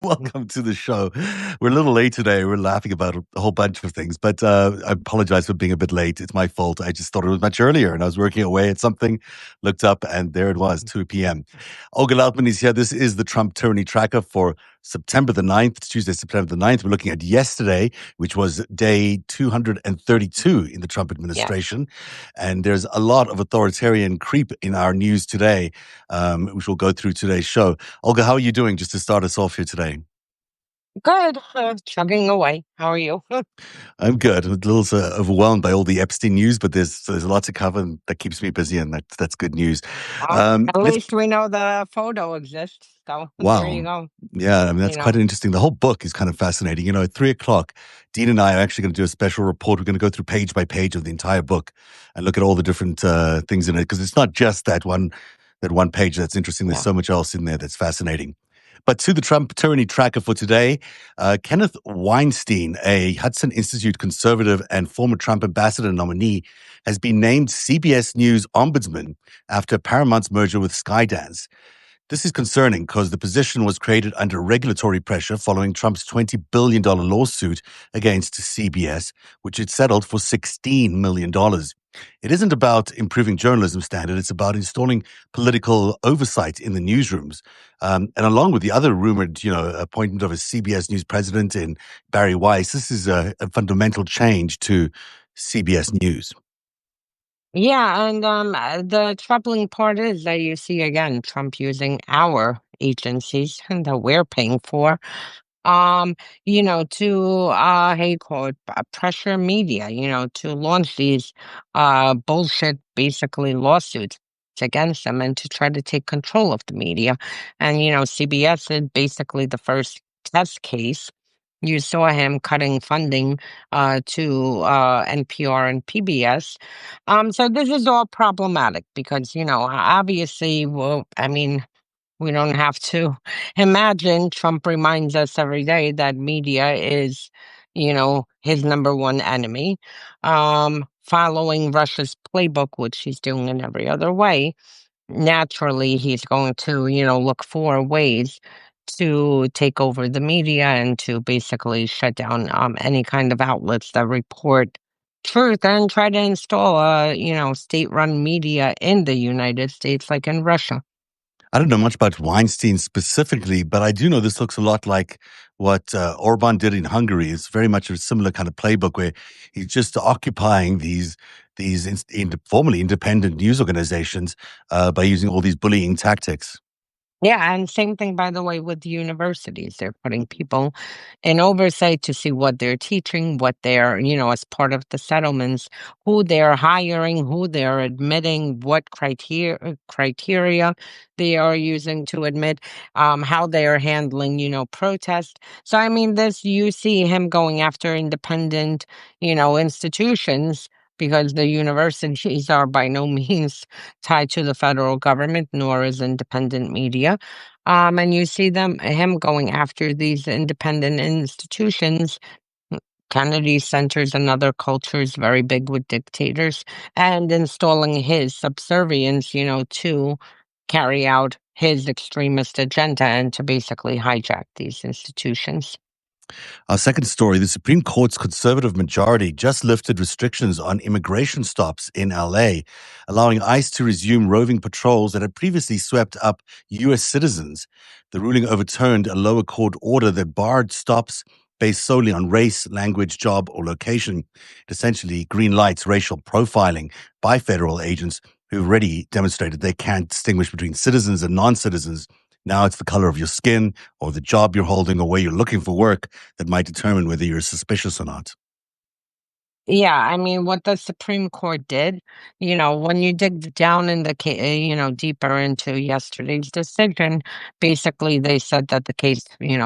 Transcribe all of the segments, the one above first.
Welcome to the show. We're a little late today. We're laughing about a whole bunch of things, but I apologize for being a bit late. It's my fault. I just thought it was much earlier, and I was working away at something, looked up, and there it was, 2 p.m. Olga Lautman is here. This is the Trump Tyranny Tracker for September the 9th. It's Tuesday, September the 9th. We're looking at yesterday, which was day 232 in the Trump Yeah. administration. And there's a lot of authoritarian creep in our news today, which we'll go through today's show. Olga, how are you doing just to start us off here today? Good. Chugging away. How are you? I'm good. I'm a little overwhelmed by all the Epstein news, but there's a lot to cover, and that keeps me busy, and that's good news. At Let's least we know the photo exists. So there you Wow, go. yeah, I mean You that's quite know, interesting. The whole book is kind of fascinating. At 3 o'clock, Dean and I are actually going to do a special report. We're going to go through page by page of the entire book and look at all the different things in it, because it's not just that one page that's interesting. There's yeah. so much else in there that's fascinating. But to the Trump Tyranny Tracker for today, Kenneth Weinstein, a Hudson Institute conservative and former Trump ambassador nominee, has been named CBS News ombudsman after Paramount's merger with Skydance. This is concerning because the position was created under regulatory pressure following Trump's $20 billion lawsuit against CBS, which it settled for $16 million. It isn't about improving journalism standard. It's about installing political oversight in the newsrooms. And along with the other rumored, appointment of a CBS News president in Barry Weiss, this is a fundamental change to CBS News. Yeah, and the troubling part is that you see again Trump using our agencies that we're paying for, um, to how you call it, pressure media, to launch these bullshit, basically lawsuits against them and to try to take control of the media. And CBS is basically the first test case. You saw him cutting funding to NPR and PBS. So this is all problematic because, obviously, well, I mean, we don't have to imagine. Trump reminds us every day that media is, his number one enemy. Following Russia's playbook, which he's doing in every other way, naturally he's going to, look for ways to take over the media and to basically shut down any kind of outlets that report truth and try to install a, state-run media in the United States, like in Russia. I don't know much about Weinstein specifically, but I do know this looks a lot like what Orban did in Hungary. It's very much a similar kind of playbook where he's just occupying these formerly independent news organizations by using all these bullying tactics. Yeah, and same thing, by the way, with the universities. They're putting people in oversight to see what they're teaching, what they're, as part of the settlements, who they're hiring, who they're admitting, what criteria they are using to admit, how they are handling, protest. So, I mean, this you see him going after independent, institutions because the universities are by no means tied to the federal government, nor is independent media. And you see him going after these independent institutions. Kennedy centers and other cultures very big with dictators and installing his subservience, to carry out his extremist agenda and to basically hijack these institutions. Our second story, the Supreme Court's conservative majority just lifted restrictions on immigration stops in LA, allowing ICE to resume roving patrols that had previously swept up U.S. citizens. The ruling overturned a lower court order that barred stops based solely on race, language, job, or location. It essentially greenlights racial profiling by federal agents who've already demonstrated they can't distinguish between citizens and non-citizens. Now it's the color of your skin or the job you're holding or where you're looking for work that might determine whether you're suspicious or not. Yeah, I mean, what the Supreme Court did, when you dig down in the case, deeper into yesterday's decision, basically they said that the case,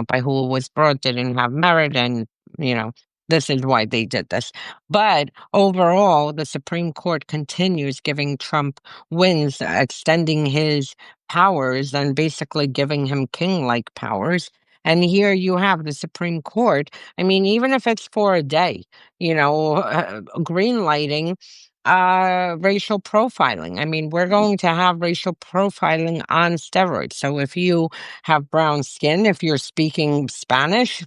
by who it was brought didn't have merit and, you know, this is why they did this. But overall, the Supreme Court continues giving Trump wins, extending his powers and basically giving him king-like powers. And here you have the Supreme Court. I mean, even if it's for a day, green lighting racial profiling. I mean, we're going to have racial profiling on steroids. So if you have brown skin, if you're speaking Spanish,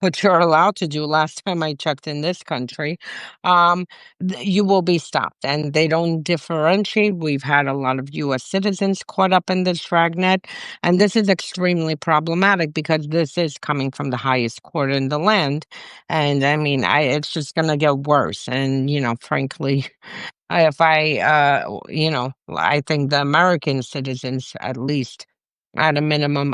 which you're allowed to do last time I checked in this country, um, you will be stopped. And they don't differentiate. We've had a lot of US citizens caught up in this dragnet. And this is extremely problematic because this is coming from the highest court in the land. And I mean, it's just going to get worse. And, frankly, if I think the American citizens, at least at a minimum,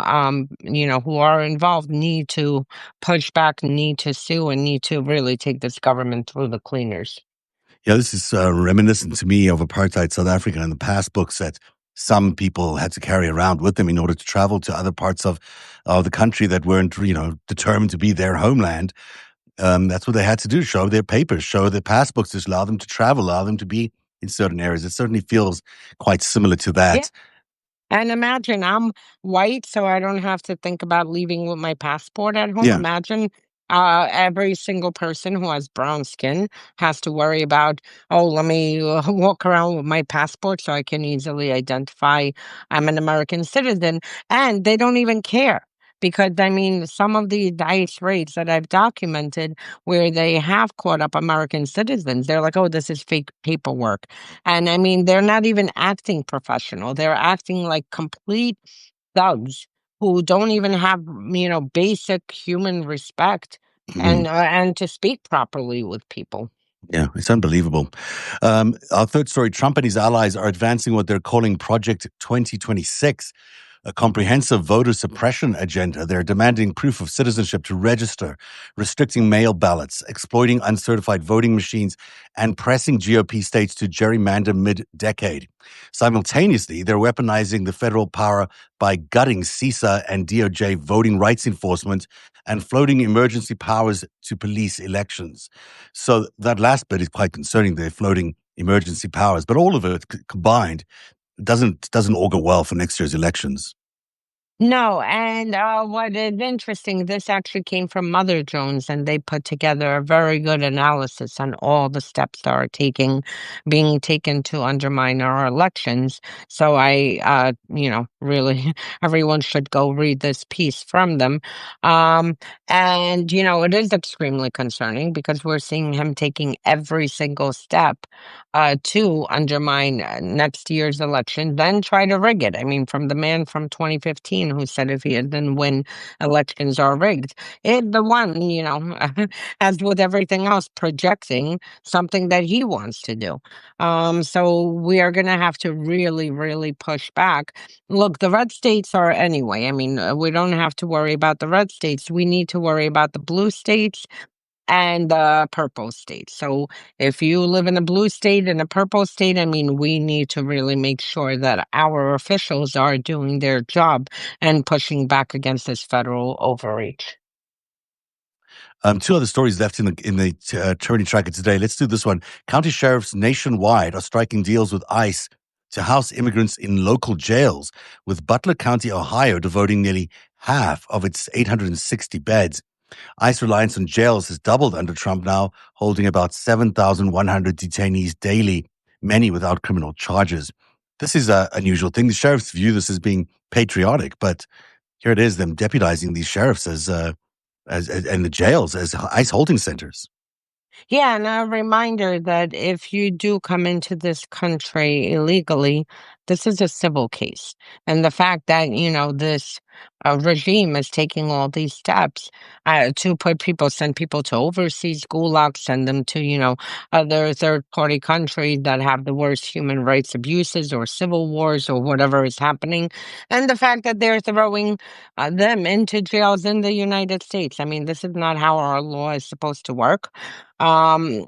who are involved need to push back, need to sue, and need to really take this government through the cleaners. Yeah, this is reminiscent to me of apartheid South Africa and the passbooks that some people had to carry around with them in order to travel to other parts of the country that weren't, determined to be their homeland. That's what they had to do: show their papers, show their passbooks, to allow them to travel, allow them to be in certain areas. It certainly feels quite similar to Yeah. that. And imagine I'm white, so I don't have to think about leaving with my passport at home. Yeah. Imagine every single person who has brown skin has to worry about, oh, let me walk around with my passport so I can easily identify I'm an American citizen. And they don't even care. Because, I mean, some of the dice raids that I've documented where they have caught up American citizens, they're like, oh, this is fake paperwork. And I mean, they're not even acting professional. They're acting like complete thugs who don't even have, basic human respect Mhm. and to speak properly with people. Yeah, it's unbelievable. Our third story: Trump and his allies are advancing what they're calling Project 2026, a comprehensive voter suppression agenda. They're demanding proof of citizenship to register, restricting mail ballots, exploiting uncertified voting machines, and pressing GOP states to gerrymander mid-decade. Simultaneously, they're weaponizing the federal power by gutting CISA and DOJ voting rights enforcement and floating emergency powers to police elections. So that last bit is quite concerning. They're floating emergency powers, but all of it combined doesn't augur well for next year's elections. No, and what is interesting, this actually came from Mother Jones, and they put together a very good analysis on all the steps that are being taken to undermine our elections. So really, everyone should go read this piece from them. Um, and it is extremely concerning because we're seeing him taking every single step to undermine next year's election, then try to rig it. I mean, from the man from 2015 who said if he didn't win, elections are rigged. The one, as with everything else, projecting something that he wants to do. So we are going to have to really, really push back. Look, the red states are anyway. I mean, we don't have to worry about the red states. We need to worry about the blue states and the purple state. So if you live in a blue state and a purple state, I mean, we need to really make sure that our officials are doing their job and pushing back against this federal overreach. Two other stories left in the attorney tracker today. Let's do this one. County sheriffs nationwide are striking deals with ICE to house immigrants in local jails, with Butler County, Ohio, devoting nearly half of its 860 beds. ICE reliance on jails has doubled under Trump, now holding about 7,100 detainees daily, many without criminal charges. This is an unusual thing. The sheriffs view this as being patriotic, but here it is, them deputizing these sheriffs as and the jails as ICE holding centers. Yeah, and a reminder that if you do come into this country illegally, this is a civil case. And the fact that, this regime is taking all these steps to send people to overseas gulags, send them to, other third party countries that have the worst human rights abuses or civil wars or whatever is happening. And the fact that they're throwing them into jails in the United States. I mean, this is not how our law is supposed to work. And,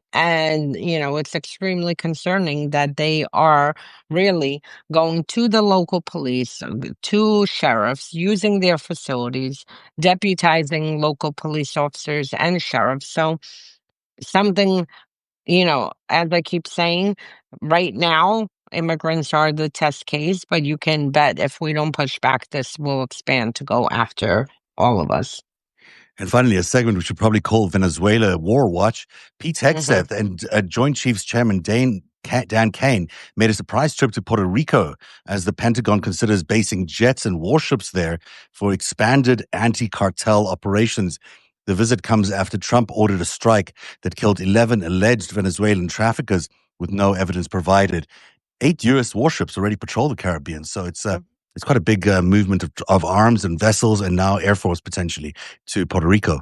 it's extremely concerning that they are really going to the local police, to sheriffs, using their facilities, deputizing local police officers and sheriffs. So something, as I keep saying, right now, immigrants are the test case, but you can bet if we don't push back, this will expand to go after all of us. And finally, a segment we should probably call Venezuela War Watch. Pete Hmm. Hegseth and Joint Chiefs Chairman Dan Kane, made a surprise trip to Puerto Rico as the Pentagon considers basing jets and warships there for expanded anti cartel operations. The visit comes after Trump ordered a strike that killed 11 alleged Venezuelan traffickers with no evidence provided. 8 U.S. warships already patrol the Caribbean, so it's quite a big movement of arms and vessels, and now Air Force potentially to Puerto Rico.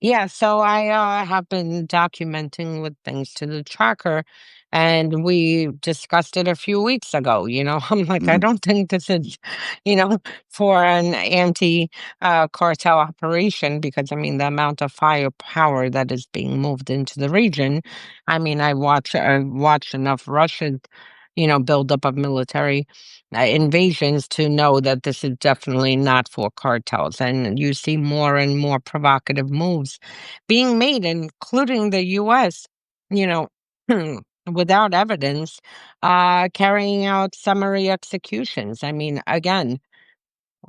Yeah, so I have been documenting with things to the tracker, and we discussed it a few weeks ago. I'm like, I Mhm. don't think this is, for an anti cartel operation because I mean the amount of firepower that is being moved into the region. I mean, I watch enough Russian, buildup of military invasions to know that this is definitely not for cartels. And you see more and more provocative moves being made, including the U.S., you know, without evidence, carrying out summary executions. I mean, again,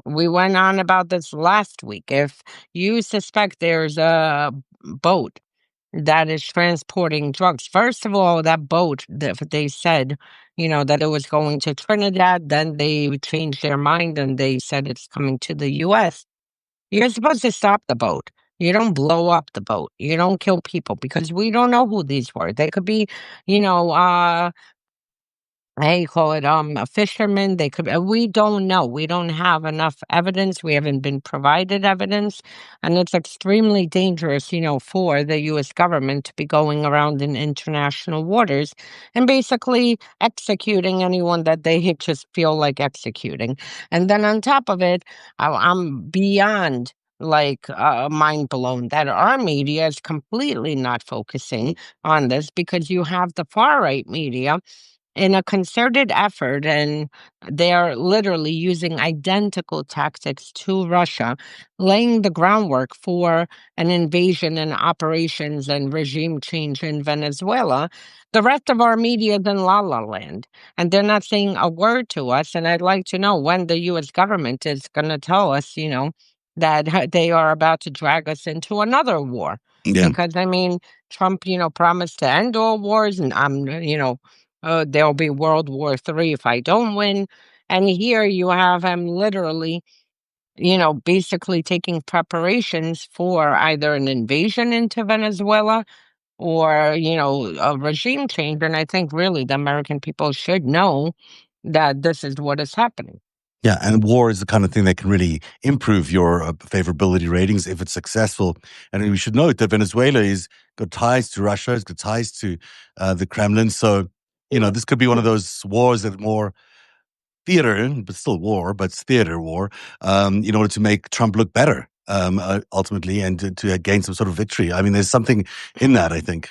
we went on about this last week. If you suspect there's a boat that is transporting drugs. First of all, that boat that they said, that it was going to Trinidad, then they changed their mind and they said it's coming to the US. You're supposed to stop the boat. You don't blow up the boat. You don't kill people because we don't know who these were. They could be, you know, uh they call it a fisherman. They could. We don't know. We don't have enough evidence. We haven't been provided evidence, and it's extremely dangerous, for the U.S. government to be going around in international waters and basically executing anyone that they just feel like executing. And then on top of it, I'm beyond like mind blown that our media is completely not focusing on this because you have the far right media in a concerted effort, and they're literally using identical tactics to Russia, laying the groundwork for an invasion and operations and regime change in Venezuela. The rest of our media is in la la land, and they're not saying a word to us. And I'd like to know when the U.S. government is going to tell us, that they are about to drag us into another war. Yeah. Because I mean, Trump, promised to end all wars, and there'll be World War III if I don't win. And here you have him literally, basically taking preparations for either an invasion into Venezuela or, a regime change. And I think really the American people should know that this is what is happening. Yeah, and war is the kind of thing that can really improve your favorability ratings if it's successful. And we should note that Venezuela is got ties to Russia, it's got ties to the Kremlin. So, this could be one of those wars that more theater, but still war, but it's theater war, in order to make Trump look better, ultimately, and to gain some sort of victory. I mean, there's something in that, I think.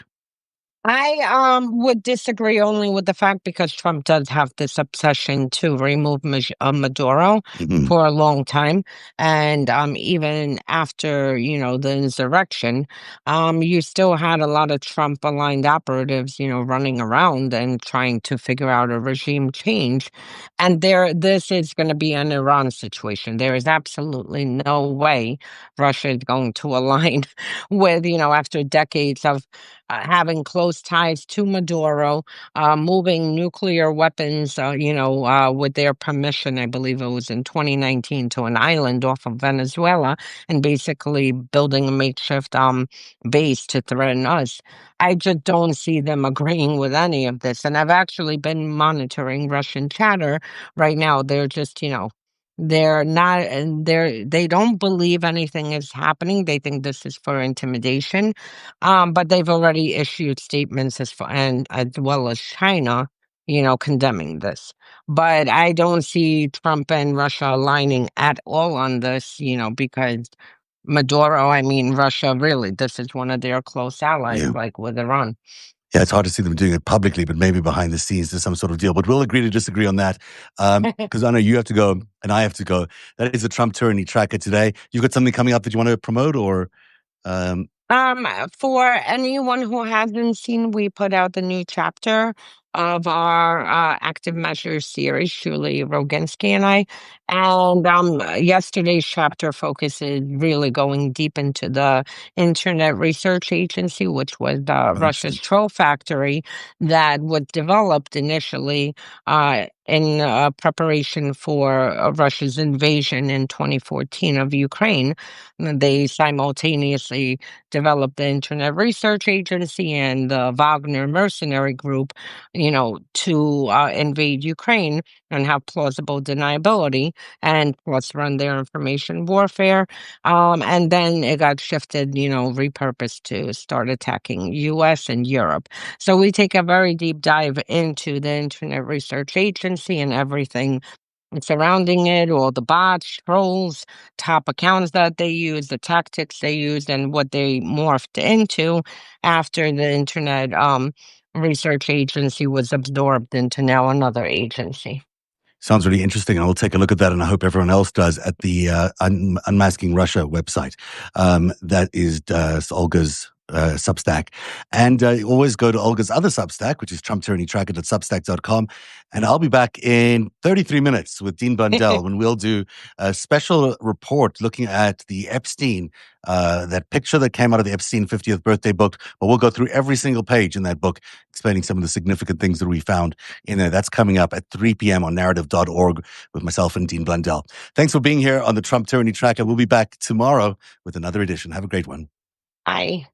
I would disagree only with the fact because Trump does have this obsession to remove Maduro Mhm. for a long time, and even after the insurrection, you still had a lot of Trump aligned operatives running around and trying to figure out a regime change, and this is going to be an Iran situation. There is absolutely no way Russia is going to align with after decades of having close ties to Maduro, moving nuclear weapons, with their permission. I believe it was in 2019 to an island off of Venezuela, and basically building a makeshift base to threaten us. I just don't see them agreeing with any of this. And I've actually been monitoring Russian chatter right now. They're just, they're not, and they don't believe anything is happening. They think this is for intimidation, but they've already issued statements and as well as China, condemning this. But I don't see Trump and Russia aligning at all on this, because Maduro, I mean, Russia, really, this is one of their close allies, Yeah. like with Iran. Yeah, it's hard to see them doing it publicly, but maybe behind the scenes there's some sort of deal. But we'll agree to disagree on that because I know you have to go and I have to go. That is the Trump tyranny tracker today. You got something coming up that you want to promote or? Um, For anyone who hasn't seen, we put out the new chapter of our active measures series, Julie Roginski and I. And yesterday's chapter focuses really going deep into the Internet Research Agency, which was Oh, Russia's interesting. troll factory that was developed initially in preparation for Russia's invasion in 2014 of Ukraine. And they simultaneously developed the Internet Research Agency and the Wagner mercenary group, to invade Ukraine and have plausible deniability and plus run their information warfare. And then it got shifted, repurposed to start attacking US and Europe. So we take a very deep dive into the Internet Research Agency and everything surrounding it, all the bots, trolls, top accounts that they use, the tactics they used, and what they morphed into after the Internet Research Agency was absorbed into now another agency. Sounds really interesting, and I'll take a look at that, and I hope everyone else does at the Unmasking Russia website. That is Olga's Substack. And always go to Olga's other Substack, which is TrumpTyrannyTracker.substack.com. And I'll be back in 33 minutes with Dean Blundell when we'll do a special report looking at the Epstein, that picture that came out of the Epstein 50th birthday book. But we'll go through every single page in that book, explaining some of the significant things that we found in there. That's coming up at 3 p.m. on narrative.org with myself and Dean Blundell. Thanks for being here on the Trump Tyranny Tracker. We'll be back tomorrow with another edition. Have a great one. Bye.